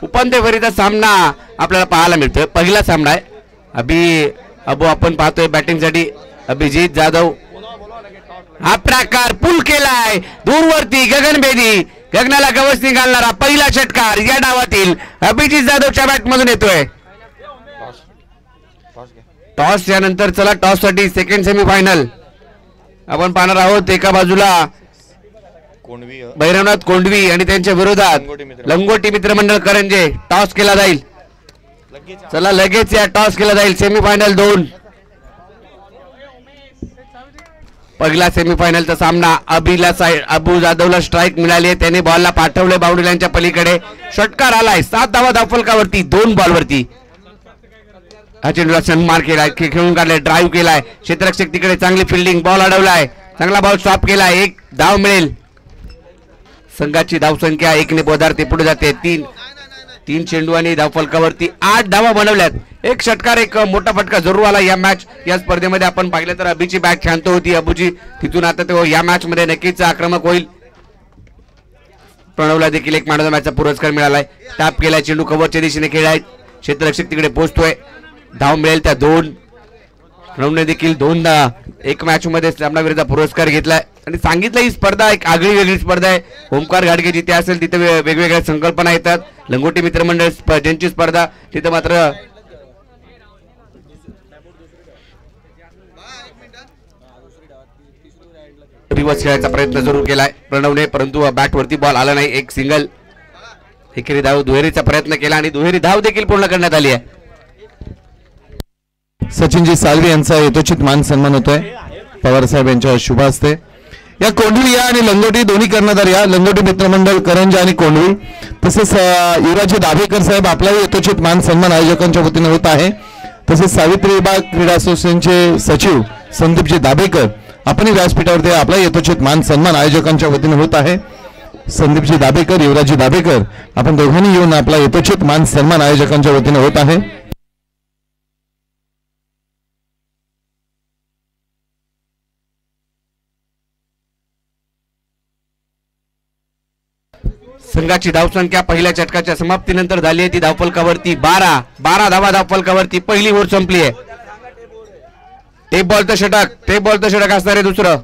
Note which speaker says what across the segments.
Speaker 1: उपांत्य फेरीचा सामना आपल्याला पाहायला मिळतोय. पहिला सामना आहे. अबू आपण पाहतोय बॅटिंगसाठी अभिजित जाधव. हा प्रकार पुल केलाय दूरवरती गगनभेदी, गगनाला गवस निघालणारा पहिला षटकार या डावातील अभिजित जाधवच्या बॅट मधून येतोय. टॉस यानंतर चला टॉस साठी सेकंड सेमीफायनल आपण पाहणार आहोत. एका बाजूला भैरवनाथ कोंडवी आणि त्यांच्या विरोधात लंगोटी मित्रमंडळ करंजे. टॉस केला जाईल. चला लगेच या टॉस केला जाईल. सेमीफायनल 2 पहिला सेमीफायनलचा सामना अबू जाधवला स्ट्राईक मिळाली आहे. त्याने बॉलला पाठवले बाउंड्री लाईनच्या पलीकडे. षटकार आलाय 7 धावा धावफलकावरती 2 बॉलवरती. हा चेंडूला सन्मान केलाय, खेळून काढलाय, ड्राईव्ह केलाय. क्षेत्ररक्षक तिकडे चांगली फिल्डिंग, बॉल अडवलाय, चांगला बॉल स्टॉप केलाय. 1 धाव मिळेल. संघाची धावसंख्या 1 ने बोधारते पुढे जाते. 3 चेंडू आणि धावफलकावरती 8 धावा बनवल्यात. 1 षटकार, 1 मोठा फटका जरूर आला या स्पर्धेमध्ये. आपण पाहिलं तर अभिची बॅट शांत होती. अबूची तिथून आता तो या मॅच मध्ये नक्कीच आक्रमक होईल. प्रणवला देखील 1 मॅन ऑफ द मॅचचा पुरस्कार मिळालाय. टॅप केलाय, चेंडू कव्हरच्या दिशेने खेळाय. क्षेत्ररक्षक तिकडे पोहोचतोय. धाव मिळेल त्या 2. प्रणवने देखील 2दा 1 मॅच मध्ये सामनावीराचा पुरस्कार घेतलाय. आणि सांगितलं ही स्पर्धा एक आगळी वेगळी स्पर्धा आहे. ओमकार घाडगे जिथे असेल तिथे वेगवेगळ्या संकल्पना येतात. लंगोटी मित्रमंडळ ज्यांची स्पर्धा तिथे मात्र रिव्हर्स खेळायचा प्रयत्न जरूर केलाय प्रणवने, परंतु बॅटवरती बॉल आला नाही. 1 सिंगल. एकेरी धाव दुहेरीचा प्रयत्न केला आणि दुहेरी धाव देखील पूर्ण करण्यात आली आहे.
Speaker 2: सचिनजी साळवी यांचा यथोचित मान सन्मान होतोय पवार साहेब यांच्या शुभ हस्ते. या कोंढवी या आणि लंगोटी दोन्ही कर्णधार या लंगोटी मित्रमंडळ करंजा आणि कोंढवी, तसेच युवराजी दाभेकर साहेब आपलाही यथोचित मान सन्मान आयोजकांच्या वतीने होत आहे. तसेच सावित्रीबाग क्रीडा असोसिएशनचे सचिव संदीपजी दाभेकर आपणही व्यासपीठावरती आपला यथोचित मान सन्मान आयोजकांच्या वतीने होत आहे. संदीपजी दाभेकर, युवराजी दाभेकर आपण दोघांनी येऊन आपला यथोचित मान सन्मान आयोजकांच्या वतीने होत आहे.
Speaker 1: संघाची धावसंख्या पहिल्या षटकाच्या समाप्तीनंतर झाली आहे ती धावफलकावरती 12 धावा धावफलकावरती. पहिली ओव्हर संपली आहे. टेप बॉलचं षटक असणार आहे दुसरं.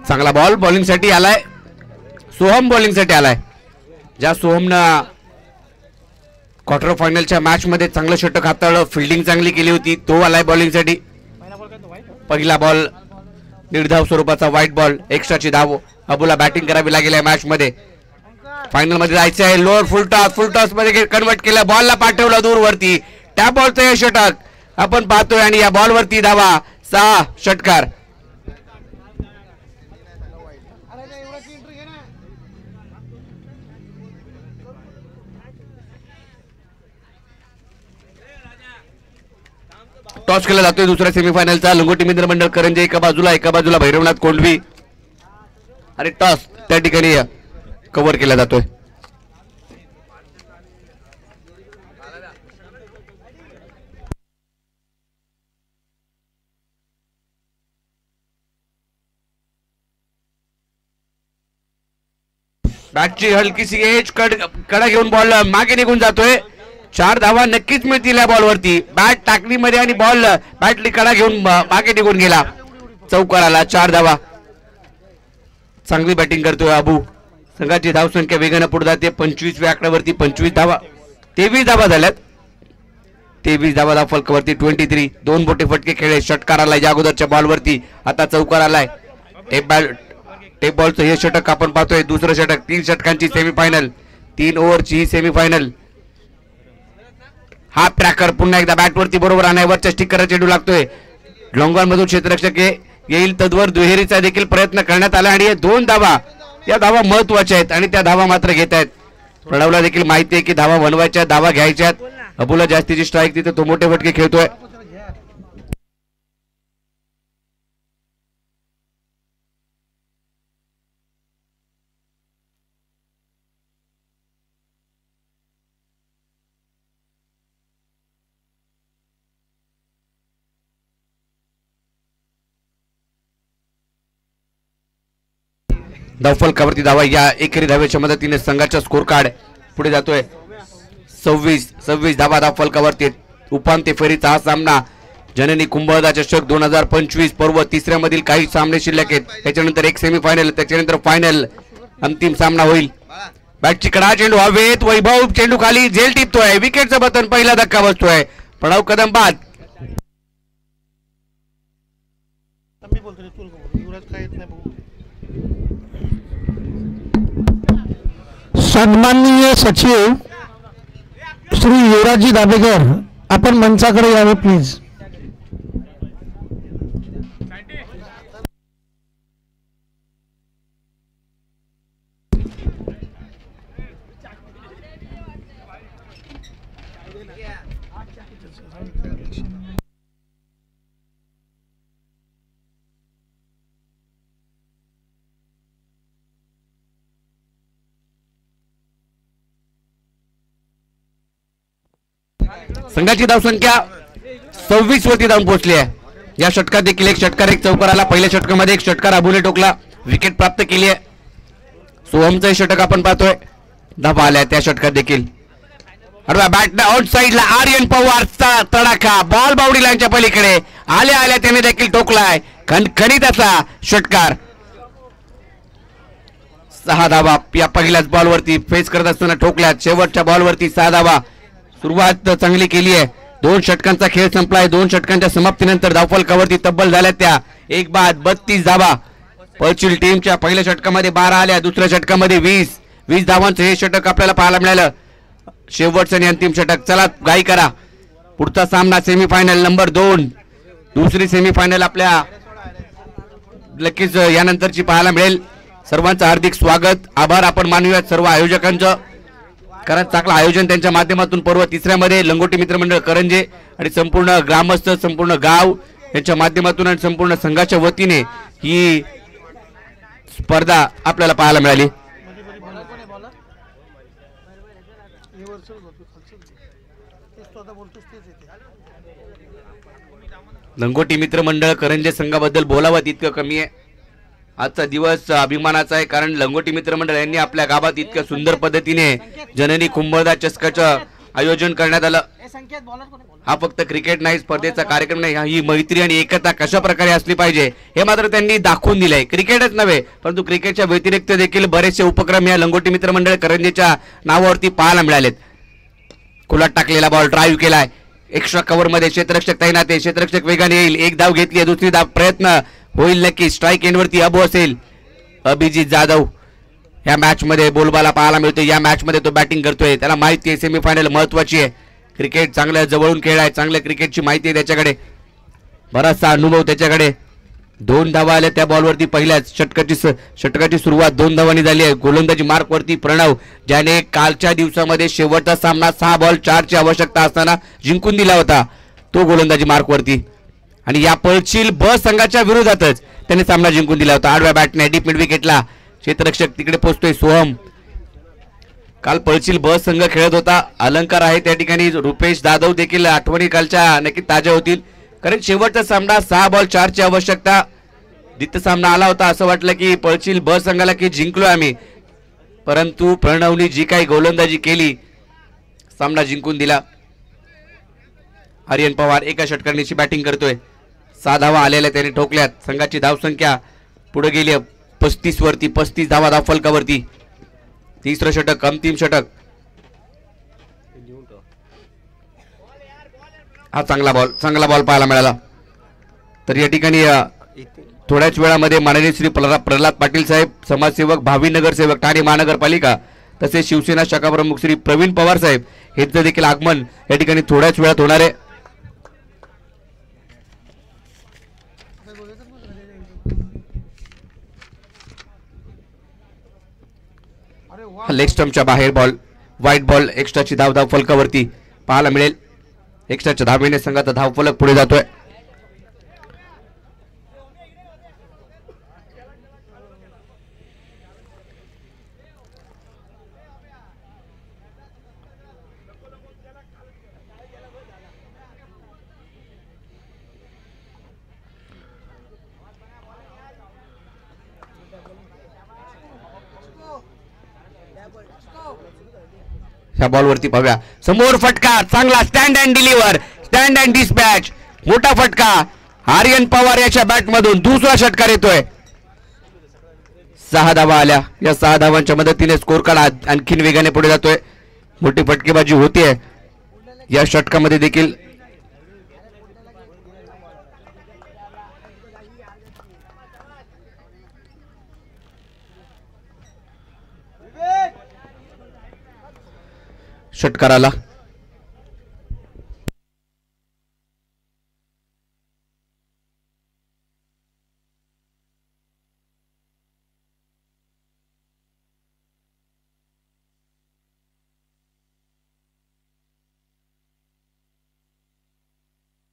Speaker 1: चांगला बॉल बॉलिंगसाठी आलाय. सोहम बॉलिंगसाठी आलाय. ज्या सोहमनं क्वार्टर फायनलच्या मॅच मध्ये चांगलं षटक हाताळलं, फिल्डिंग चांगली केली होती, तो आलाय बॉलिंगसाठी. पहिला बॉल निर्धाव स्वरूपाचा व्हाईट बॉल. एक्स्ट्राची धाव. अबूला बॅटिंग करावी लागेल या मॅच मध्ये. फायनल मध्ये जायचं आहे. लोअर फुल टॉस मध्ये कन्वर्ट केलं. बॉलला पाठवलं दूरवरती. त्या बॉलचं हे षटक आपण पाहतोय आणि या बॉलवरती धावा 6 षटकार. टॉस केला जातोय दुसऱ्या सेमीफायनलचा. लंगोटी मित्रमंडळ करंजे एका बाजूला भैरवनाथ कोंडवी आणि टॉस त्या ठिकाणी कव्हर केला जातोय. बॅटची हलकीशी एज कडा घेऊन बॉल मागे निघून जातोय. 4 धावा नक्कीच मिळतील या बॉलवरती. बॅट टाकणीमध्ये आणि बॉल बॅटली कडा घेऊन मागे निघून गेला. चौकार आला. 4 धावा. चांगली बॅटिंग करतोय अबू. संघाची धावसंख्या वेगाने पुढे जाते. 25व्या आकड्यावरती 25 धावा. 23 धावा झाल्यात. 23 धावा धावफलकावरती 23. 2 मोठे फटके खेळले. षटकार आलाय या अगोदरच्या बॉलवरती. आता चौकार आलाय. टेप बॉलचं हे षटक आपण पाहतोय. दुसरं षटक. 3 षटकांची सेमीफायनल. 3 ओव्हरची ही सेमीफायनल. हा ट्रॅकर पुन्हा एकदा बॅटवरती बरोबर आणायवरच्या स्टिकर चेंडू लागतोय. लॉंगॉन क्षेत्ररक्षक येईल तद्वर दुहेरीचा देखील प्रयत्न करण्यात आला आणि 2 धावा, या धावा महत्वाच्या आहेत आणि त्या धावा मात्र घेत आहेत. प्रणवला देखील माहिती आहे की धावा बनवायच्या, धावा घ्यायच्या. अबूला जास्तीची स्ट्राईक तिथे तो मोठे फटके खेळतोय. धावफलकावरती धावा, या एकेरी धावेच्या मदतीने संघाचा स्कोर कार्ड पुढे जातोय. 26 धावा धावफलकावरती. उपांत्य फेरीचा हा सामना जननी कुंभदा चषक 2025 पर्व तिसऱ्या मधील काही सामने शिल्लक आहेत. त्याच्यानंतर एक सेमीफायनल, त्याच्यानंतर फायनल, अंतिम सामना होईल. बॅटची कडा, चेंडू हवेत, वैभव चेंडू खाली झेल टिपतोय, विकेटचं बटन, पहिला धक्का बसतोय. प्रणव कदम बाद.
Speaker 3: सन्माननीय सचिव श्री युवराजी दाभेकर, आपण मंचाकडे यावे प्लीज.
Speaker 1: संघाची धावसंख्या 26 वरती जाऊन पोहोचली आहे. या षटकात देखील एक षटकार, एक चौकार आला. पहिल्या षटकामध्ये एक षटकार अबूने टोकला, विकेट प्राप्त केली आहे. सोहमचं षटक आपण पाहतोय, धावा आल्या त्या षटकात देखील. बॅट आउट साइडला आर्यन पवारचा तडाखा, बॉल बाउंड्री लाईनच्या पलीकडे आल्या त्याने देखील टोकलाय. खणखणीत असा षटकार. 6 धावा या पहिल्याच बॉलवरती फेस करत असताना ठोकल्यात. शेवटच्या बॉलवरती 6 धावा. सुरुवात चांगली केली आहे. 2 षटकांचा खेळ संपलाय. 2 षटकांच्या समाप्तीनंतर धावफलकावरती तब्बल झाल्या त्या 1 बाद 32 धावा. पळचिल टीमच्या पहिल्या षटकामध्ये 12 आल्या, दुसऱ्या षटकामध्ये 20 धावांचं हे षटक आपल्याला पाहायला मिळालं. शेवटचं आणि अंतिम षटक. चला गाई करा. पुढचा सामना सेमीफायनल नंबर 2, दुसरी सेमीफायनल आपल्या नक्कीच यानंतरची पाहायला मिळेल. सर्वांचं हार्दिक स्वागत, आभार आपण मानूयात सर्व आयोजकांचं. कारण चांगलं आयोजन त्यांच्या माध्यमातून पर्व तिसऱ्यामध्ये लंगोटी मित्रमंडळ करंजे आणि संपूर्ण ग्रामस्थ, संपूर्ण गाव यांच्या माध्यमातून आणि संपूर्ण संघाच्या वतीने ही स्पर्धा आपल्याला पाहायला मिळाली. लंगोटी मित्रमंडळ करंजे संघाबद्दल बोलावं तितकं कमी आहे. आजचा दिवस अभिमानाचा आहे, कारण लंगोटी मित्रमंडळ यांनी आपल्या गावात इतक्या सुंदर पद्धतीने जननी कुंभदा चषकाचं आयोजन करण्यात आलं. हा फक्त क्रिकेट नाही, स्पर्धेचा कार्यक्रम नाही, ही मैत्री आणि एकता कशा प्रकारे असली पाहिजे हे मात्र त्यांनी दाखवून दिलंय. क्रिकेटच नव्हे, परंतु क्रिकेटच्या व्यतिरिक्त देखील बरेचसे उपक्रम या लंगोटी मित्रमंडळ करंजेच्या नावावरती पाहायला मिळालेत. खुलात टाकलेला बॉल ड्राईव्ह केलाय. एक्स्ट्रा कव्हर मध्ये क्षेत्ररक्षक तैनात आहे. क्षेत्ररक्षक वेगाने येईल. एक धाव घेतली, दुसरी धाव प्रयत्न होईल नक्की. स्ट्राईक एंडवरती अबू असेल. अभिजित जाधव या मॅच मध्ये बोलबाला पाहायला मिळतोय. या मॅच मध्ये तो बॅटिंग करतोय. त्याला माहिती आहे सेमीफायनल महत्वाची आहे. क्रिकेट चांगल्या जवळून खेळाय, चांगल्या क्रिकेटची माहिती आहे त्याच्याकडे, बराचसा अनुभव त्याच्याकडे. 2 धावा आल्या त्या बॉलवरती. पहिल्याच षटकाची सुरुवात 2 धावांनी झाली आहे. गोलंदाजी मार्क वरती प्रणव, ज्याने कालच्या दिवसामध्ये शेवटचा सामना 6 बॉल 4 ची आवश्यकता असताना जिंकून दिला होता, तो गोलंदाजी मार्क वरती. आणि या पळशील ब संघाच्या विरोधातच त्याने सामना जिंकून दिला होता. आडव्या बॅटने डीप मिड विकेटला क्षेत्ररक्षक तिकडे पोहोचतोय. सोहम काल पळशील ब संघ खेळत होता. अलंकार आहे त्या ठिकाणी. रुपेश जाधव देखील आठवणी कालच्या नक्की ताज्या होतील, कारण शेवटचा सामना 6 बॉल 4 ची आवश्यकता. द्वितीय सामना आला होता, असं वाटलं की पळशील ब संघाला की जिंकलोय आम्ही, परंतु प्रणवनी जी काही गोलंदाजी केली सामना जिंकून दिला. आर्यन पवार एका षटकारणीची बॅटिंग करतोय. 6 धावा आलेल्या त्याने ठोकल्यात. संघाची धावसंख्या पुढे गेली 35 वरती. 35 धावा धावफलकावरती. तिसरं षटक, अंतिम षटक. हा चांगला बॉल पाहायला मिळाला. तर या ठिकाणी थोड्याच वेळामध्ये माननीय श्री प्रल्हाद पाटील साहेब, समाजसेवक, भावी नगरसेवक ठाणे महानगरपालिका, तसेच शिवसेना शाखा प्रमुख श्री प्रवीण पवार साहेब यांचं देखील आगमन या ठिकाणी थोड्याच वेळात होणार आहे. लेग स्टंपच्या बाहेर बॉल, व्हाईट बॉल, एक्स्ट्राची धाव फलकावरती पाहायला मिळेल. एक्स्ट्राच्या धावेने संघाचा धाव फलक पुढे जातोय. ह्या बॉलवरती पाहूया समोर फटका, चांगला stand and deliver, stand and dispatch, मोठा फटका आर्यन पवार याच्या बॅट मधून दुसरा षटकार येतोय. 6 धावा आल्या. या 6 धावांच्या मदतीने स्कोर कार्ड आणखीन वेगाने पुढे जातोय. मोठी फटकेबाजी होतीये या षटकामध्ये देखील. षटकाराला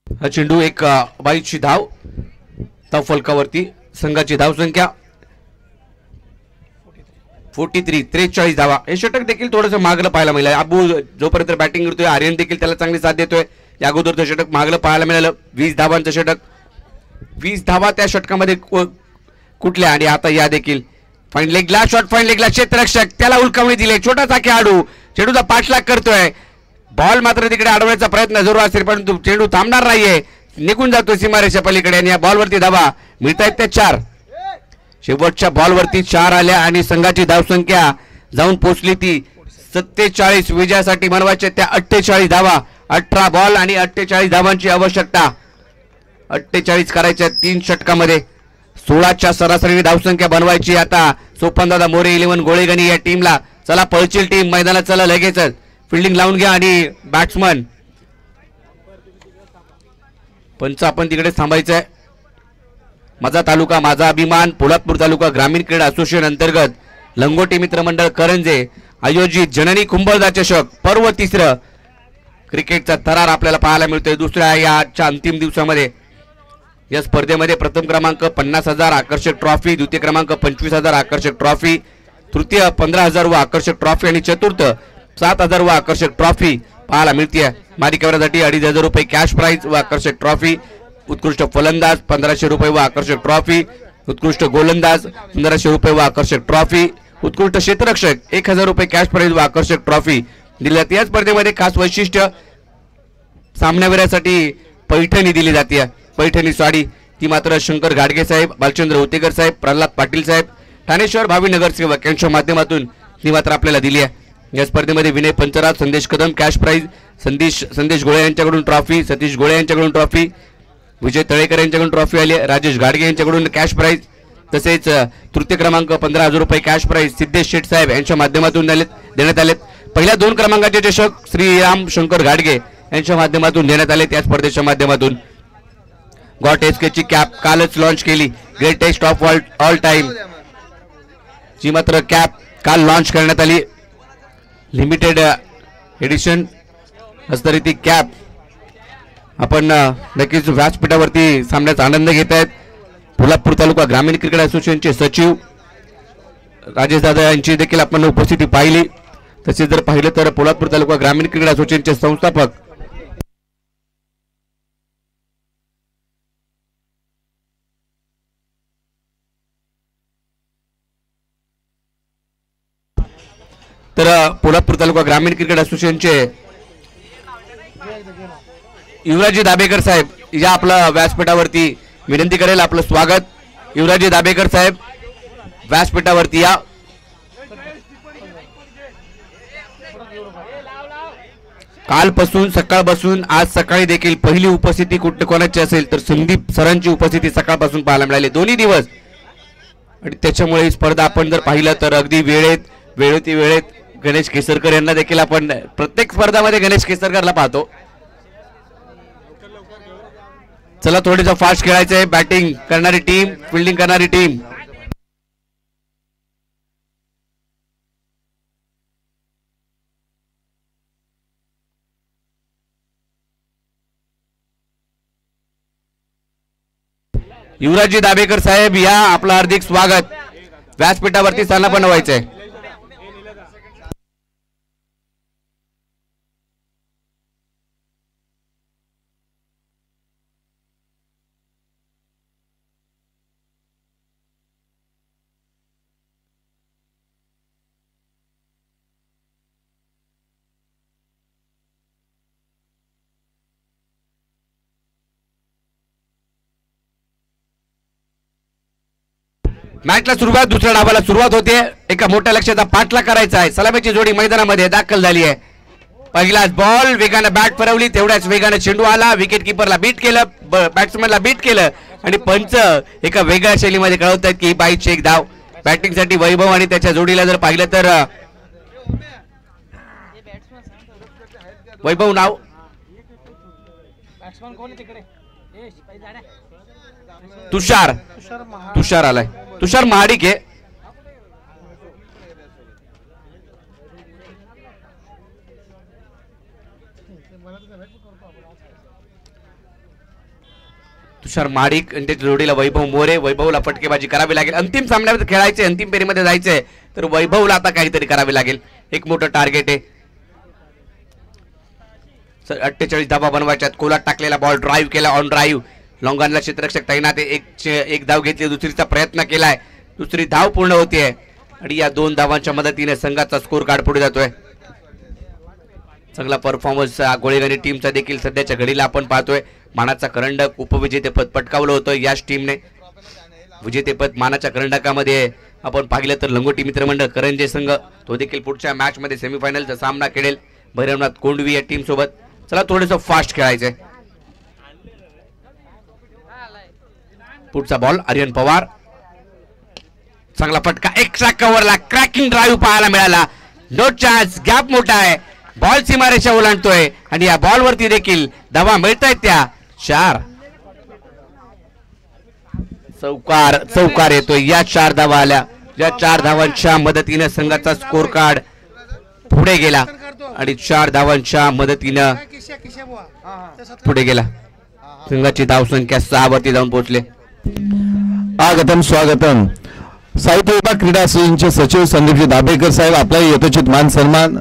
Speaker 1: हा चेंडू एक 22ची धाव फलकावरती. संघाची धावसंख्या 43 धावा. हे षटक देखील थोडंसं मागलं पाहायला मिळालं. अबू जोपर्यंत बॅटिंग करतोय, आर्यन देखील त्याला चांगली साथ देतोय. या अगोदरचं षटक मागलं पाहायला मिळालं. 20 धावांचं षटक, 20 धावा त्या षटकामध्ये कुठल्या. आणि आता या देखील फाईन लेगला शॉट, फाईन लेगला क्षेत्ररक्षक, त्याला उलकावणी दिली. छोटासा खेळाडू चेंडूचा पाठलाग करतोय. बॉल मात्र तिकडे अडवण्याचा प्रयत्न जरूर असेल, परंतु चेंडू थांबणार नाहीये, निघून जातोय सीमारेषा पलीकडे. आणि या बॉलवरती धावा मिळतायत त्या 4. शेवटच्या बॉलवरती 4 आल्या आणि संघाची धावसंख्या जाऊन पोहोचली ती 47. विजयासाठी बनवायच्या त्या 48 धावा. 18 बॉल आणि 48 धावांची आवश्यकता. 48 करायच्या 3 षटकामध्ये. 16च्या सरासरीने धावसंख्या बनवायची आता. सोपनदादा मोरे 11 गोळेगणी या टीमला. चला पळचील टीम मैदानात, चला लगेचच फिल्डिंग लावून घ्या. आणि बॅट्समन पंच आपण तिकडे थांबायचंय. माझा तालुका माझा अभिमान पोलादपूर तालुका ग्रामीण क्रीडा असोसिएशन अंतर्गत लंगोटी मित्रमंडळ करंजे आयोजित जननी कुंभलदा चषक पर्व 3 क्रिकेटचा थरार आपल्याला पाहायला मिळतोय. दुसऱ्या याच्या अंतिम दिवसामध्ये या स्पर्धेमध्ये प्रथम क्रमांक 50,000 आकर्षक ट्रॉफी, द्वितीय क्रमांक 25,000 आकर्षक ट्रॉफी, तृतीय 15,000 व आकर्षक ट्रॉफी आणि चतुर्थ 7,000 व आकर्षक ट्रॉफी पाहायला मिळते. मालिकेवरासाठी 2,500 रुपये कॅश प्राइज व आकर्षक ट्रॉफी. उत्कृष्ट फलंदाज 1,500 रुपये व आकर्षक ट्रॉफी. उत्कृष्ट गोलंदाज 1,500 रुपये व आकर्षक ट्रॉफी. उत्कृष्ट क्षेत्ररक्षक 1,000 रुपये कॅश प्राइज व आकर्षक ट्रॉफी दिल्यात. या स्पर्धेमध्ये खास वैशिष्ट्य सामन्यावीरासाठी पैठणी दिली जाते. पैठणी साडी ती मात्र शंकर गाडगे साहेब, बालचंद्र उतेकर साहेब, प्रल्हाद पाटील साहेब, ठाणे शहर भावी नगरसेवक यांच्या माध्यमातून ती मात्र आपल्याला दिली आहे. या स्पर्धेमध्ये विनय पंचराज, संदेश कदम कॅश प्राइज, संदेश गोळे यांच्याकडून ट्रॉफी, सतीश गोळे यांच्याकडून ट्रॉफी, विजय तळेकर यांच्याकडून ट्रॉफी आली, राजेश गाडगे यांच्याकडून कॅश प्राइज, तसेच तृतीय क्रमांक 15,000 रुपये कॅश प्राइज सिद्धेश शेठ साहेब यांच्या माध्यमातून देण्यात आलेत. पहिल्या 2 क्रमांकाचे चषक श्रीराम शंकर गाडगे यांच्या माध्यमातून देण्यात आले. त्या स्पर्धेच्या माध्यमातून गॉट एसकेची कॅप कालच लॉन्च केली. Great test of all time जी मात्र कॅप काल लॉन्च करण्यात आली. लिमिटेड एडिशन असणारी ती कॅप आपण नक्कीच व्यासपीठावरती सामन्याचा आनंद घेत आहेत. पोलादपूर तालुका ग्रामीण क्रिकेट असोसिएशनचे सचिव राजेश दादा यांची देखील आपण उपस्थिती पाहिली. तसेच जर पाहिलं तर पोलादपूर तालुका ग्रामीण क्रिकेट असोसिएशनचे संस्थापक तर पोलादपूर तालुका ग्रामीण क्रिकेट असोसिएशनचे युवराजी दाभेकर साहेब या आपल्या व्यासपीठावरती विनंती करेल. आपलं स्वागत. युवराजी दाभेकर साहेब व्यासपीठावरती या. कालपासून सकाळपासून आज सकाळी देखील पहिली उपस्थिती कोणाची असेल तर संदीप सरांची उपस्थिती सकाळपासून पाहायला मिळाली 2 दिवस. आणि त्याच्यामुळे ही स्पर्धा आपण जर पाहिलं तर अगदी वेळेत गणेश केसरकर यांना देखील आपण प्रत्येक स्पर्धामध्ये गणेश केसरकरला पाहतो. चला थोडीसं फास्ट खेळायचंय. बॅटिंग करणारी टीम, फिल्डिंग करणारी टीम. युवराजजी दाभेकर साहेब या आपलं हार्दिक स्वागत. व्यासपीठावरती स्थानापन्न व्हायचंय. मॅचला सुरुवात, दुसऱ्या डावाला सुरुवात होते. एका मोठ्या लक्ष्याचा पाठला करायचा आहे. सलामीची जोडी मैदानामध्ये दाखल झाली आहे. पहिलाच बॉल वेगाने बॅट फिरवली, तेवढ्याच वेगाने चेंडू आला. विकेट किपरला बीट केलं, बॅट्समॅनला बीट केलं आणि पंच एका वेगळ्या शैलीमध्ये कळवतात की बाईची एक धाव. बॅटिंगसाठी वैभव आणि त्याच्या जोडीला जर पाहिलं तर वैभव नाव तुषार आलाय. तुषार महाडिक आहे. तुषार महाडिक आणि त्याच्या जोडीला वैभव मोरे. वैभवला फटकेबाजी करावी लागेल. अंतिम सामन्यामध्ये खेळायचे, अंतिम फेरीमध्ये जायचंय तर वैभवला आता काहीतरी करावे लागेल. एक मोठं टार्गेट आहे. 48 धावा बनवायच्यात. कोलात टाकलेला बॉल ड्राईव्ह केला, ऑन ड्राईव्ह. लॉंगॉनला क्षेत्ररक्षक तैनात आहे. एक धाव घेतली, दुसरीचा प्रयत्न केलाय, दुसरी धाव पूर्ण होतीये आणि या 2 धावांच्या मदतीने संघाचा स्कोर कार्ड पुढे जातोय. चांगला परफॉर्मन्स गोळेगाणी टीमचा देखील सध्याच्या घडीला आपण पाहतोय. मानाचा करंडक उपविजेतेपद पटकावलं होतं याच टीमने. विजेतेपद मानाच्या करंडकामध्ये आपण पाहिलं तर लंगोटी मित्रमंडळ करंजे संघ तो देखील पुढच्या मॅच मध्ये सेमीफायनलचा सामना खेळेल भैरवनाथ कोंडवी या टीम सोबत. चला थोडंसं फास्ट खेळायचंय. पुढचा बॉल आर्यन पवार. चांगला फटका, एक्स्ट्रा कव्हरला क्रॅकिंग ड्राईव्ह पाहायला मिळाला. नो चान्स, गॅप मोठा आहे. बॉल सीमारेषा ओलांडतोय आणि या बॉल वरती देखील धावा मिळतायत. त्या 4 चौकार येतोय. या 4 धावा आल्या. या 4 धावांच्या मदतीने संघाचा स्कोर कार्ड पुढे गेला आणि 4 धावांच्या मदतीने पुढे गेला. संघाची धावसंख्या 6 वरती जाऊन पोहोचले.
Speaker 2: स्वागतम. साहित्य विभाग क्रीडा असोसिएशनचे सचिव संदीपजी दाभेकर साहेब आपला यथोचित मान सन्मान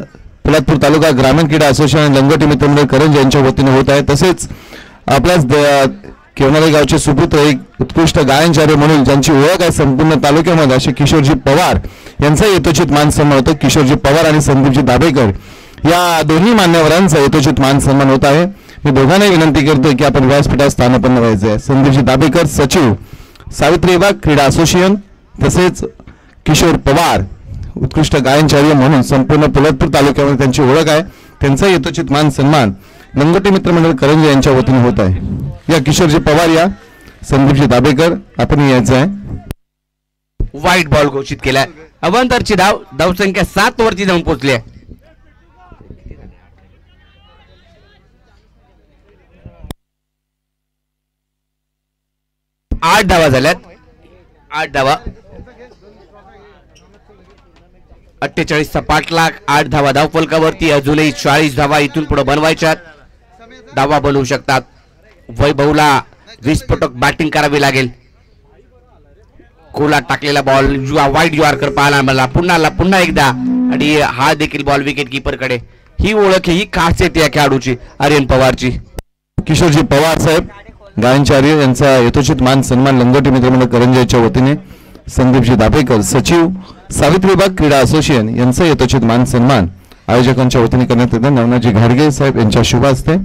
Speaker 2: पोलादपूर तालुका ग्रामीण क्रीडा असोसिएशन लंगोटी मित्रमंडळ करंज यांच्या वतीने होत आहे. तसेच आपल्याच केवनाळे गावचे सुपुत्र एक उत्कृष्ट गायनचार्य म्हणून ज्यांची ओळख आहे संपूर्ण तालुक्यामध्ये असे किशोरजी पवार यांचा यथोचित मान सन्मान होतो. किशोरजी पवार आणि संदीपजी दाभेकर या दोन्ही मान्यवरांचा यथोचित मान सन्मान होत आहे. मी दोघांनाही विनंती करतोय की आपण व्यासपीठात स्थानापन्न व्हायचे आहे. संदीपजी दाभेकर सचिव सावित्री विभाग क्रीडा असोसिएशन, तसेच किशोर पवार उत्कृष्ट गायनचार्य म्हणून संपूर्ण पोलादपूर तालुक्यामध्ये त्यांची ओळख आहे. त्यांचा यथोचित मान सन्मान लंगोटी मित्रमंडळ करंजे यांच्या वतीने होत आहे. या किशोरजी पवार या संदीपजी दाभेकर आपण यायचं आहे.
Speaker 1: वाईट बॉल घोषित केलाय. अवांतरची धावसंख्या 7 वरती जाऊन पोहोचली आहे. आठ धावा झाल्यात. 8 धावा. 48 चा पाठलाग, 8 धावा धावफलकावरती. अजूनही 40 धावा इथून पुढे बनवायच्यात. धावा बनवू शकतात. वैभवला विस्फोटक बॅटिंग करावी लागेल. कोलात टाकलेला बॉल वाईट यॉर्कर पाहायला मला पुन्हा एकदा आणि हा देखील बॉल विकेट कीपर कडे. ही ओळख, ही खासियत या खेळाडूची आर्यन पवारची.
Speaker 2: किशोरजी पवार साहेब गायनचार्य यांचा यथोचित मान सन्मान लंगोटी मित्रमंडळ करंजेच्या वतीने संदीपजी दाभेकर सचिव सावित्री विभाग क्रीडा असोसिएशन यांचा यथोचित मान सन्मान आयोजकांच्या वतीने करण्यात येतो. नवनाथजी घाडगे साहेब यांच्या शुभ हस्ते.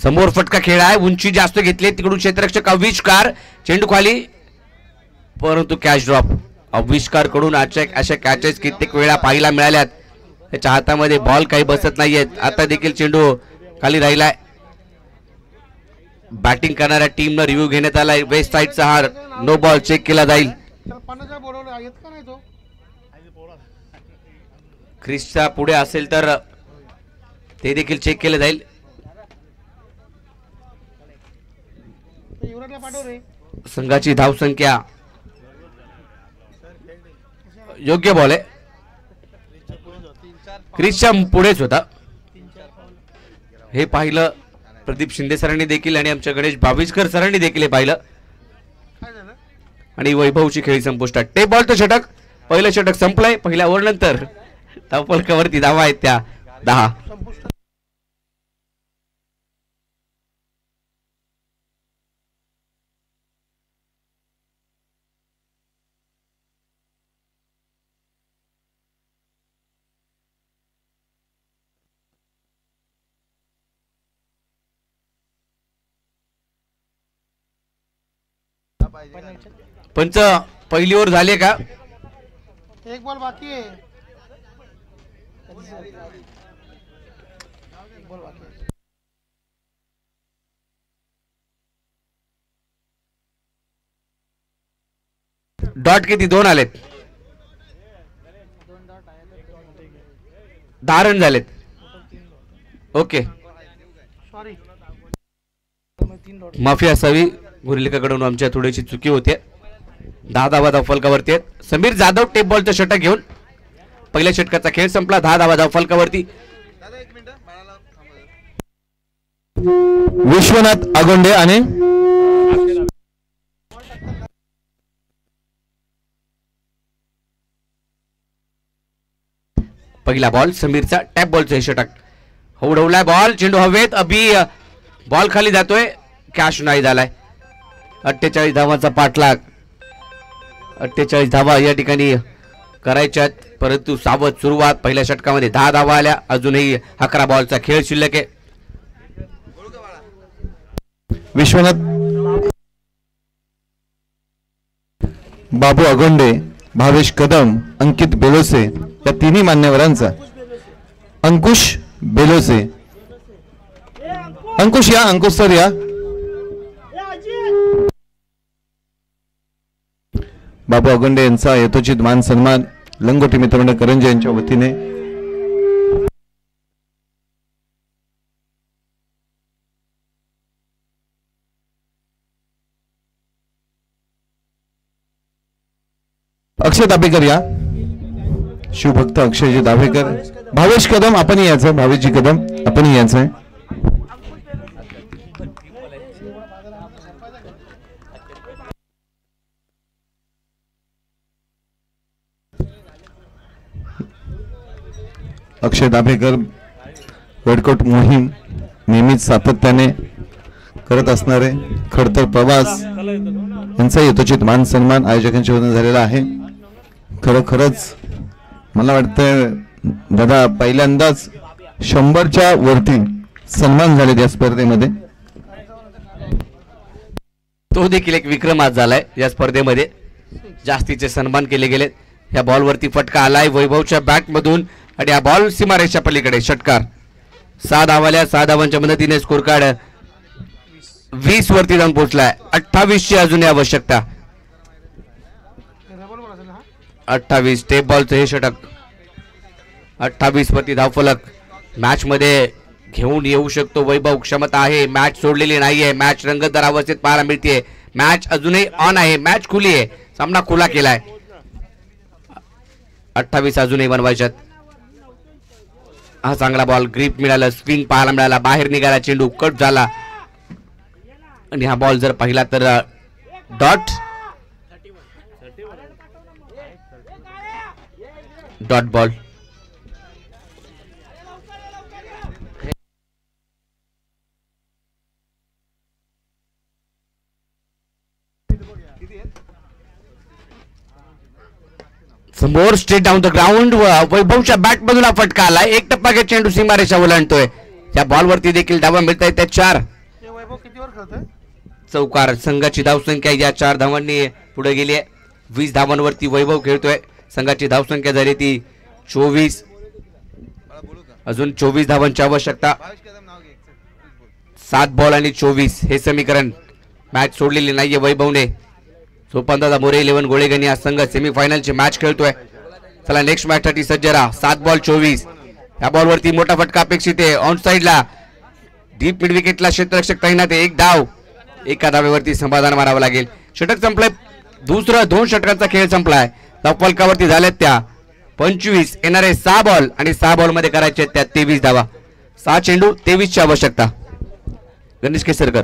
Speaker 1: समोर फटका खेळ आहे. उंची जास्त घेतली तिकडून क्षेत्ररक्षक आविष्कार. चेंडू खाली परंतु कॅच ड्रॉप. आविष्कार कडून अशा कॅचेस कित्येक वेळा पाहायला मिळाल्यात. त्याच्या हातामध्ये बॉल काही बसत नाहीयेत. आता देखील चेंडू खाली राहिलाय. बॅटिंग करणाऱ्या टीमनं रिव्ह्यू घेण्यात आलाय. वेस्ट साइडचा हार नो बॉल चेक केला जाईल. क्रिसच्या पुढे असेल तर ते देखील चेक केलं जाईल. संघाची धावसंख्या योग्य बॉल आहे. क्रिसच्या पुढेच होता हे पाहिलं प्रदीप शिंदे सरांनी देखील आणि आमच्या गणेश बाविस्कर सरांनी देखील हे पाहिलं. आणि वैभवची खेळी संपुष्टात. टेप बॉलचं षटक. पहिलं षटक संपलंय. पहिल्या ओव्हर नंतर धावफलकावरती धावा आहेत त्या 10. पंच पहिली ओव्हर झाली का?
Speaker 3: एक बॉल बाकी आहे.
Speaker 1: डॉट किती? 2 आलेत. 10 रन झालेत. ओके माफी असावी गुरिलिकाकडून. आमच्या थोडीशी चुकी होते. 10 धावा धावफलकावरती आहेत. समीर जाधव टेप बॉलचं षटक घेऊन पहिल्या षटकाचा खेळ संपला. 10 धावा धावफलकावरती.
Speaker 2: विश्वनाथ आगोंडे आणि
Speaker 1: पहिला बॉल समीरचा. टॅप बॉलचं हे षटक. उडवलाय बॉल. चेंडू हवेत. अभि बॉल खाली जातोय. कॅश नाही झालाय. 48 धावांचा पाठलाग. 48 धावा या ठिकाणी करायच्यात परंतु सावध सुरुवात. पहिल्या षटकामध्ये 10 धावा आल्या. अजूनही 11 बॉलचा खेळ शिल्लक आहे.
Speaker 2: विश्वनाथ बाबू अगोंडे, भावेश कदम, अंकित बेलोसे या तिन्ही मान्यवरांचा. अंकुश बेलोसे. अंकुश या. अंकुश सर या. बाबू अगोंडे यांचा यथोचित मान सन्मान लंगोटी मित्रमंडळ करंजे यांच्या वतीने. अक्षय दाभेकर या. शिवभक्त अक्षयजी दाभेकर. भावेश कदम आपण यायचं. भावेशजी कदम आपण यायचं. अक्षय दाभेकर वर्कआउट मोहीम नेहमीच सातत्याने करत असणारे खडतर प्रवास यांचा यथोचित मान सन्मान आयोजकांच्या वतीने झालेला आहे. खरोखरच मला वाटतं दादा पहिल्यांदाच 100च्या वरती सन्मान झाले या स्पर्धेमध्ये.
Speaker 1: तो देखील एक विक्रम आज झालाय या स्पर्धेमध्ये. जास्तीचे सन्मान केले गेलेत. या बॉलवरती फटका आलाय वैभवच्या बॅट मधून आणि हा बॉल सीमारेषा पलीकडे षटकार. 6 धावाल्या. 6 धावांच्या मदतीने स्कोर कार्ड 20 वरती जाऊन पोहोचलाय. 28 ची अजून आवश्यकता. 28 टेप बॉलचं हे षटक. 28 वरती धावफलक. मॅच मध्ये घेऊन येऊ शकतो वैभव. क्षमता आहे. मॅच सोडलेली नाहीये. मॅच रंगतदार अवस्थेत पाहायला मिळते. मॅच अजूनही ऑन आहे. मॅच खुली आहे. सामना खुला केलाय. 28 अजूनही बनवायच्यात. हा चांगला बॉल. ग्रीप मिळालं. स्विंग पाहायला मिळाला. बाहेर निघाला चेंडू. कट झाला आणि हा बॉल जर पाहिला तर डॉट बॉल. समोर स्ट्रेट डाऊन द ग्राउंड. वैभवच्या बॅट मधून हा फटका आला. एक टप्पा घेत चेंडू सीमारेषा ओलांडतोय. या बॉलवरती देखील धावा मिळत आहेत. त्या 4 चौकार. संघाची धावसंख्या या 4 धावांनी पुढे गेली आहे. 20 धावांवरती वैभव खेळतोय. संघाची धावसंख्या झाली ती 24. अजून 24 धावांची आवश्यकता. 7 बॉल आणि 24 हे समीकरण. मॅच सोडलेली नाहीये वैभवने. सोपानदादा मोरे 11 गोळेगणी हा संघ सेमीफायनलची मॅच खेळतोय. चला नेक्स्ट मॅच साठी सज्ज राहा. 7 बॉल 24. या बॉलवरती मोठा फटका अपेक्षित आहे. ऑन साइडला डीप मिड विकेटला क्षेत्ररक्षक तैनात आहे. एक धाव, एका धावेवरती समाधान मारावं लागेल. षटक संपलंय. दुसरं 2 षटकांचा खेळ संपलाय. फलकावरती झाल्यात त्या 25. येणारे 6 बॉल आणि 6 बॉल मध्ये करायचे त्या 23 धावा. 6 चेंडू 23 ची आवश्यकता. गणेश केसरकर.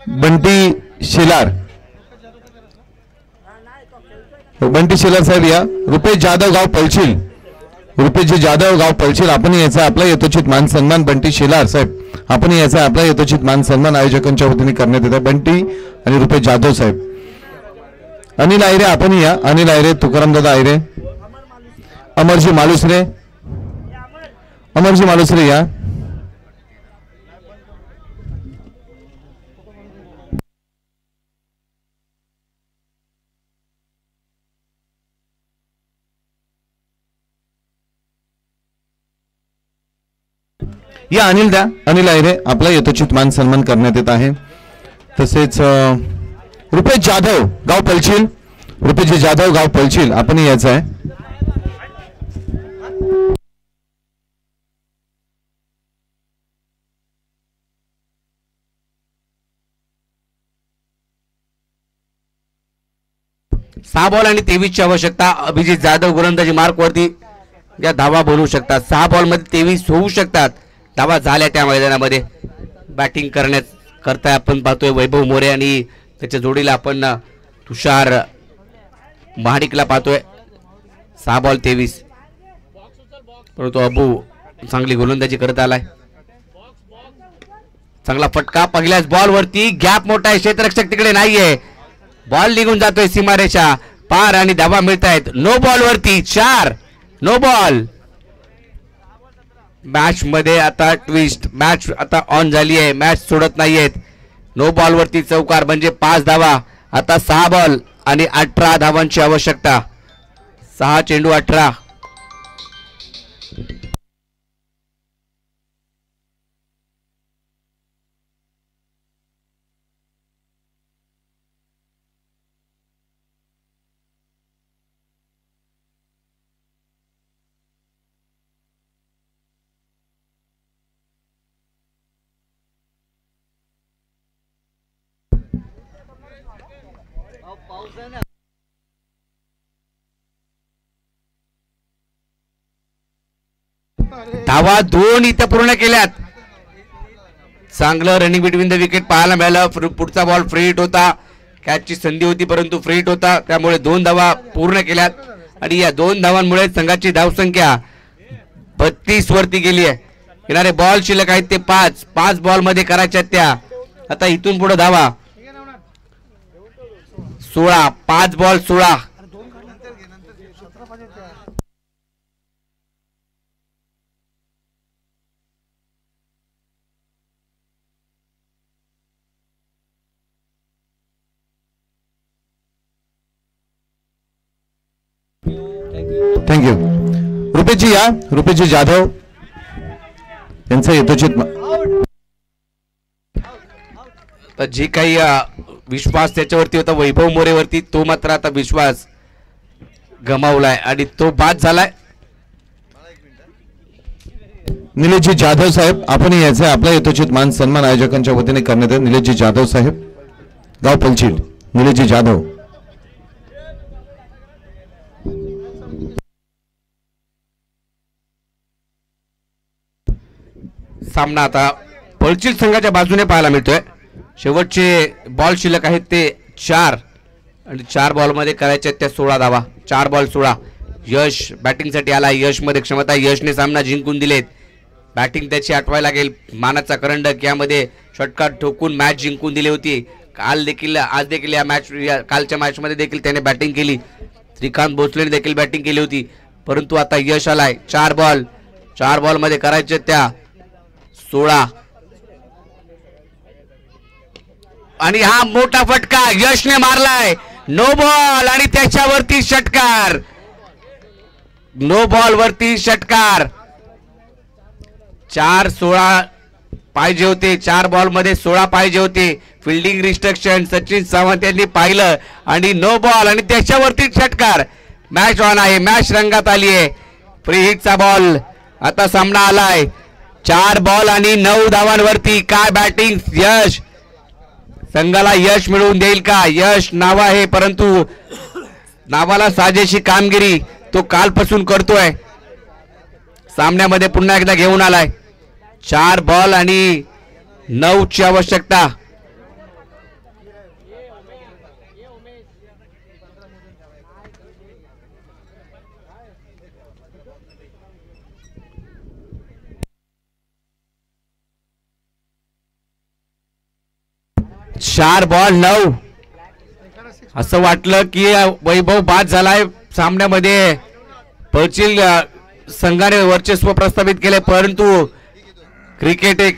Speaker 2: बंटी शेलार साहेब या. रुपेश जाधव गाव पळशील. रुपेशजी जाधव गाव पळशील आपण याचा आपला यथोचित मान सन्मान. बंटी शेलार साहेब आपण याचा आपला यथोचित मान सन्मान आयोजकांच्या वतीने करण्यात येतो. बंटी आणि रुपेश जाधव साहेब. अनिल आयरे आपण या. अनिल आयरे, तुकाराम दादा आयरे, अमरजी मालुसरे या. या अनिल द्या. अनिल आयरे आपला यथोचित मान सन्मान करण्यात येत आहे. तसेच रुपेश जाधव गाव पळशील. रुपेशजी जाधव गाव पळशील आपण यायचं आहे.
Speaker 1: सहा बॉल आणि 23 ची आवश्यकता. अभिजित जाधव गोलंदाजी मार्क वरती या धावा बनवू शकतात. 6 बॉल मध्ये 23 होऊ शकतात. धावा झाल्या त्या मैदानामध्ये. बॅटिंग करताय आपण पाहतोय वैभव मोरे आणि त्याच्या जोडीला आपण तुषार महाडिकला पाहतोय. 6 बॉल 23. परंतु अबू चांगली गोलंदाजी करत आलाय. चांगला फटका पहिल्याच बॉल वरती. गॅप मोठा आहे. क्षेत्ररक्षक तिकडे नाहीये. बॉल निघून जातोय सीमारेषा पार आणि धावा मिळत आहेत. नो बॉल वरती 4. No ball. मॅच मध्ये आता ट्विस्ट. मॅच आता ऑन झाली आहे. मॅच सोडत नाहीयेत. नो बॉल वरती चौकार म्हणजे 5 धावा. आता 6 बॉल आणि 18 धावांची आवश्यकता. 6 चेंडू 18. धावा 2 इथं पूर्ण केल्यात. चांगलं रनिंग बिटवीन द विकेट पाहायला मिळालं. पुढचा बॉल फ्री हिट होता. कॅचची संधी होती परंतु फ्री हिट होता. त्यामुळे 2 धावा पूर्ण केल्यात आणि या 2 धावांमुळे संघाची धावसंख्या 32 वरती गेली आहे. येणारे बॉल शिल्लक आहेत ते 5 बॉल मध्ये करायच्या त्या. आता इथून पुढे धावा 16. 5 बॉल 16.
Speaker 2: थँक्यू. रुपेशजी या. रुपेशजी जाधव यांचा यथोचित
Speaker 1: जे काही विश्वास त्याच्यावरती होता वैभव मोरेवरती तो मात्र आता विश्वास गमावलाय आणि तो बाद झालाय.
Speaker 2: निलेशजी जाधव साहेब आपण याचा आपला यथोचित मान सन्मान आयोजकांच्या वतीने करण्यात येईल. निलेशजी जाधव साहेब गाव पलचील. निलेशजी जाधव.
Speaker 1: सामना आता पळचील संघाच्या बाजूने पाहायला मिळतोय. शेवटचे बॉल शिल्लक आहेत ते 4 आणि 4 बॉल मध्ये करायचे त्या 16 धावा. 4 बॉल 16. यश बॅटिंग साठी आला. यश मध्ये क्षमता. यशने सामना जिंकून दिलेत. बॅटिंग त्याची आठवायला लागेल. मानाचा करंडक यामध्ये षटकार ठोकून मॅच जिंकून दिली होती. काल देखील आज देखील या कालच्या मॅच मध्ये देखील त्याने बॅटिंग केली. श्रीकांत भोसलेने देखील बॅटिंग केली होती. परंतु आता यश आलाय. 4 बॉल मध्ये करायचे त्या 16 आणि हा मोठा फटका यशने मारलाय. नो बॉल आणि त्याच्यावरती षटकार. नो बॉल वरती षटकार. 4-16 पाहिजे होते. 4 बॉल मध्ये 16 पाहिजे होते. फिल्डिंग रिस्ट्रिक्शन सचिन सावंत यांनी पाहिलं आणि नो बॉल आणि त्याच्यावरती षटकार. मॅच ऑन आहे. मॅच रंगात आली आहे. फ्री हिटचा बॉल आता सामना आलाय. 4 बॉल आणि 9 धावांवरती. काय बॅटिंग. यश संघाला यश मिळवून देईल का. यश नाव आहे परंतु नावाला साजेशी कामगिरी तो कालपासून करतोय. सामन्यामध्ये पुन्हा एकदा घेऊन आलाय. 4 बॉल आणि 9 ची आवश्यकता. चार बॉल 9. असं वाटलं की वैभव बाद झालाय. सामन्यामध्ये पळशील संघाने वर्चस्व प्रस्थापित केले परंतु क्रिकेट आहे.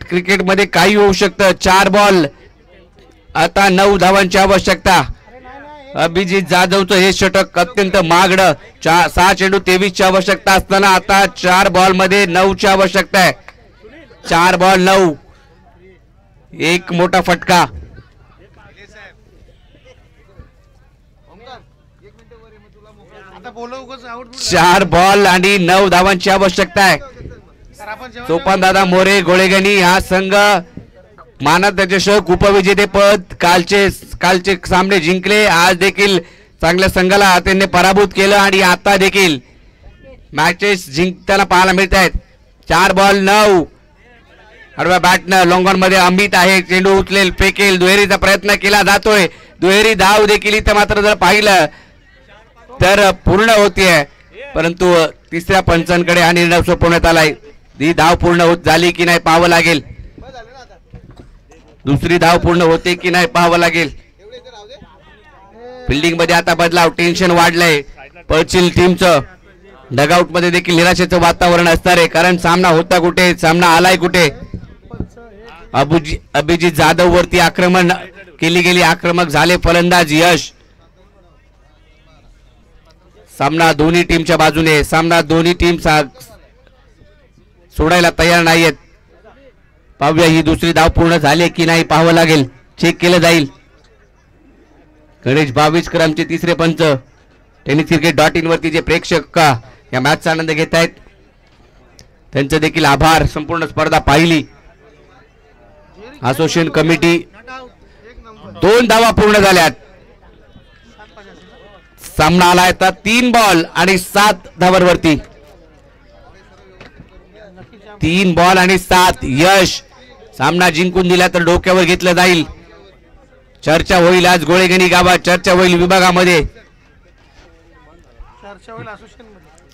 Speaker 1: क्रिकेटमध्ये काही होऊ शकतं. 4 बॉल आता 9 धावांची आवश्यकता. अभिजित जाधवचं हे षटक अत्यंत महागडं. 6 चेंडू 23 ची आवश्यकता असताना आता 4 बॉल मध्ये 9 ची आवश्यकता आहे. 4 बॉल 9. एक मोठा फटका. चार बॉल आणि 9 धावांची आवश्यकता आहे. सोपानदादा मोरे गोळेगणी हा संघ मानद चषक उपविजेतेपद कालचे सामने जिंकले. आज देखील चांगल्या संघाला त्यांनी पराभूत केलं आणि आता देखील मॅचेस जिंकताना पाहायला मिळत आहेत. 4 बॉल 9. आडव्या बॅटनं लॉंगॉन मध्ये अमित आहे. चेंडू उचलेल फेकेल. दुहेरीचा प्रयत्न केला जातोय. दुहेरी धाव देखील इथं मात्र जर पाहिलं तर पूर्ण होतीये परंतु तिसऱ्या पंचांकडे हा निर्णय सोपवण्यात आलाय. ही धाव पूर्ण होत झाली की नाही पाहावं लागेल. दुसरी धाव पूर्ण होते की नाही पाहावं लागेल. फिल्डिंग मध्ये आता बदलाव. टेन्शन वाढलंय पळशील टीमचं. डगआउट मध्ये देखील निराशेचं वातावरण असणार आहे कारण सामना होता कुठे. सामना आलाय कुठे. अभिजित जाधव वरती आक्रमण केली गेली. आक्रमक झाले फलंदाज यश. सामना दोन्ही टीमच्या बाजूने. सामना दोन्ही टीम सोडायला तयार नाहीयेत. पाहूया ही दुसरी धाव पूर्ण झाली की नाही पाहावं लागेल. चेक केलं जाईल. गणेश बाविस्कर आमचे तिसरे पंच. tenniscricket.in वरती जे प्रेक्षक या मॅचचा आनंद घेत आहेत त्यांचे देखील आभार. संपूर्ण स्पर्धा पाहिली. Association committee. 2 धावा पूर्ण झाल्यात. सामना आला आता 3 बॉल आणि 7 धावांवरती. 3 बॉल आणि 7. यश सामना जिंकून दिला तर डोक्यावर घेतलं जाईल. चर्चा होईल आज गोळेगणी गावात. चर्चा होईल विभागामध्ये.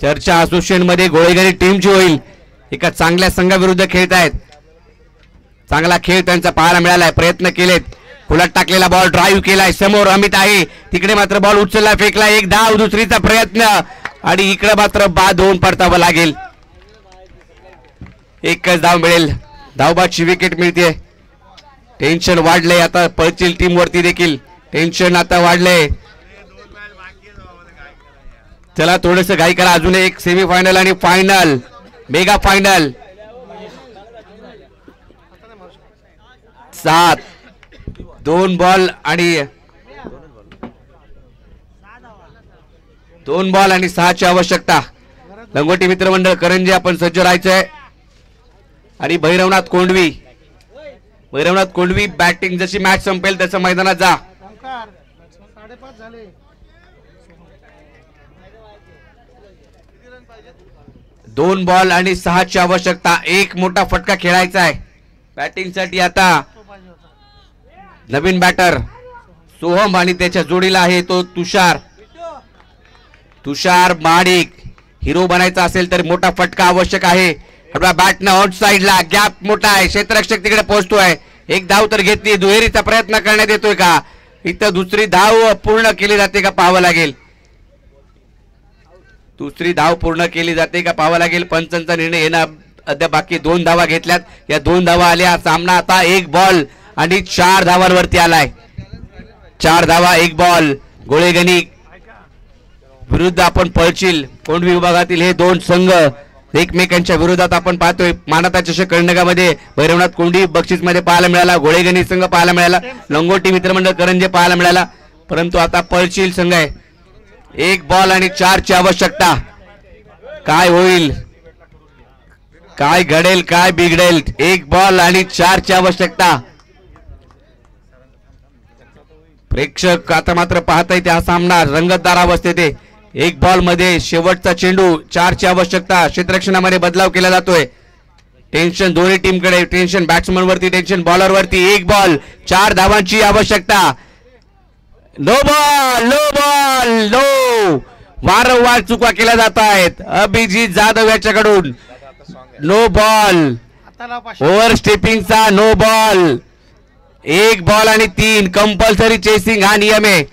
Speaker 1: चर्चा असोसिएशन मध्ये गोळेगणी टीमची होईल. एका चांगल्या संघाविरुद्ध खेळत आहेत. चांगला खेळ त्यांचा पाहायला मिळालाय. प्रयत्न केलेत. खुलात टाकलेला बॉल ड्राईव्ह केलाय. समोर अमित आहे. तिकडे मात्र बॉल उचलला फेकला. 1 धाव. दुसरीचा प्रयत्न आणि इकडे मात्र बाद होऊन परतावं लागेल. एकच धाव मिळेल. धावबादची विकेट मिळते. टेन्शन वाढलंय आता पळशील टीम वरती देखील. टेन्शन आता वाढलंय. चला थोडस घाई करा. अजून एक सेमीफायनल आणि फायनल. Mega final. 7. 2 बॉल आणि 6 ची आवश्यकता. लंगोटी मित्रमंडळ करंजी आपण सज्ज राहायचंय. आणि भैरवनाथ कोंडवी बॅटिंग जशी मॅच संपेल तसं मैदानात जा. 2 बॉल आणि 6 ची आवश्यकता. एक मोठा फटका खेळायचा आहे बॅटिंग साठी. आता नवीन बॅटर सोहम आणि त्याच्या जोडीला आहे तो तुषार माडिक. हिरो बनायचा असेल तर मोठा फटका आवश्यक आहे. बॅटनं आउट साइडला. गॅप मोठा आहे. क्षेत्ररक्षक तिकडे पोहोचतोय. 1 धाव तर घेतली. दुहेरीचा प्रयत्न करण्यात येतोय का. इथं दुसरी धाव पूर्ण केली जाते का पाहावं लागेल. दुसरी धाव पूर्ण केली जाते का पाहावं लागेल. पंचांचा निर्णय येणं अद्याप बाकी. 2 धावा घेतल्यात. या 2 धावा आल्या. सामना आता 1 बॉल आणि 4 धावांवरती आलाय. 4 धावा 1 बॉल. गोळेगणी विरुद्ध आपण पळशील कोंढवी विभागातील हे दोन संघ एकमेकांच्या विरोधात आपण पाहतोय. मानाता चषक कर्णगामध्ये भैरवनाथ कोंढवी बक्षीस मध्ये पाहायला मिळाला, गोळेगणी संघ पाहायला मिळाला, लंगोटी मित्रमंडळ करंजे पाहायला मिळाला. परंतु आता पळशील संघ आहे. 1 बॉल आणि 4 ची आवश्यकता. काय होईल, काय घडेल, काय बिघडेल. 1 बॉल आणि 4 ची आवश्यकता. प्रेक्षक आता मात्र पाहतायत हा सामना रंगतदार अवस्थेत आहे. 1 बॉल मध्ये शेवटचा चेंडू, 4 ची आवश्यकता. क्षेत्ररक्षणामध्ये बदलाव केला जातोय. टेन्शन दोन्ही टीम कडे, टेन्शन बॅट्समन वरती, टेन्शन बॉलर वरती. 1 बॉल 4 धावांची आवश्यकता. No ball, no ball, no. वारंवार चुका केल्या जात आहेत अभिजित जाधव याच्याकडून. नो बॉल, ओव्हर स्टेपिंगचा नो बॉल. 1 बॉल आणि 3 कंपल्सरी चेसिंग हा नियम आहे.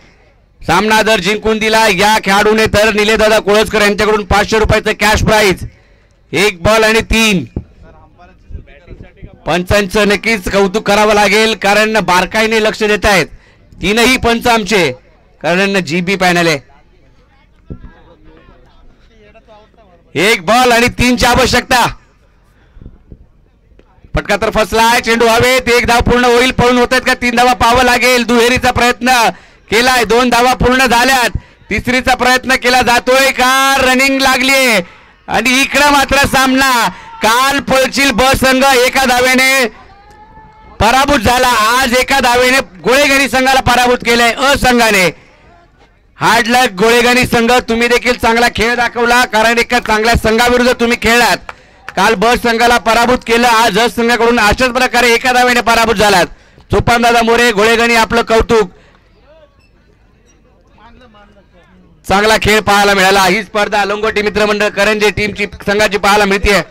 Speaker 1: सामना जर जिंकून दिला या खेळाडूने तर निलेदादा कोळसकर यांच्याकडून 500 रुपयाचं कॅश प्राइज. 1 बॉल आणि 3. पंचांचं नक्कीच कौतुक करावं लागेल कारण बारकाईने लक्ष देत आहेत तीनही पंच आमचे, कारण जीबी पॅनल आहे. 1 बॉल आणि 3 ची आवश्यकता. फटका तर फसलाय, चेंडू हवेत. 1 धाव पूर्ण होईल, पळून होत आहेत का 3 धावा पाहावं लागेल. दुहेरीचा प्रयत्न केलाय, 2 धावा पूर्ण झाल्यात. तिसरीचा प्रयत्न केला जातोय का, रनिंग लागलीये. आणि इकडे मात्र सामना काल पळशील ब संघ 1 धावेने पराभूत झाला. आज 1 धावेने गोळेगणी संघाला पराभूत केलंय अ संघाने. हार्ड लक गोळेगणी संघ, तुम्ही देखील चांगला खेळ दाखवला कारण एका चांगल्या संघाविरुद्ध तुम्ही खेळलात. काल ब संघाला पराभूत केलं, आज अ संघाकडून अशाच प्रकारे 1 धावेने पराभूत झालात. चोपनदादा मोरे गोळेगणी आपलं कौतुक. चांगला खेळ पाहायला मिळाला. ही स्पर्धा लंगोटी मित्रमंडळ करंजे टीमची संघाची पाहायला मिळते.